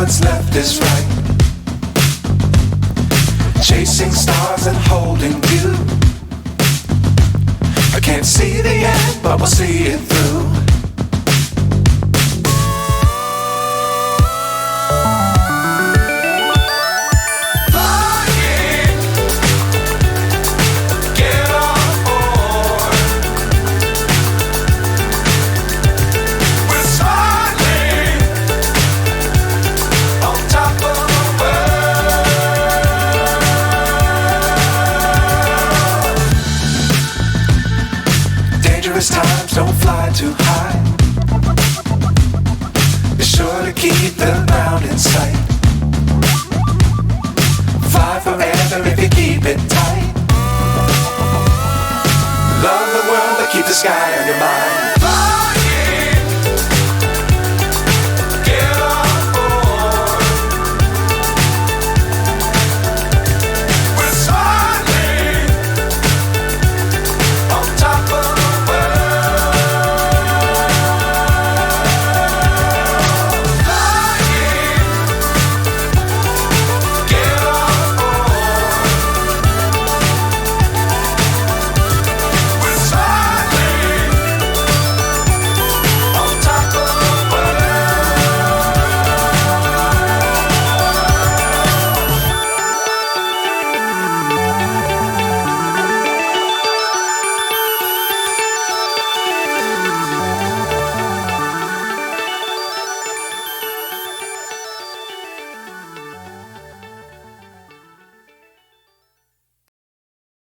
what's left is right. Chasing stars and holding you. I can't see the end, but we'll see it through. Times don't fly too high. Be sure to keep the ground in sight. Fly forever if you keep it tight. Love the world, but keep the sky on your mind.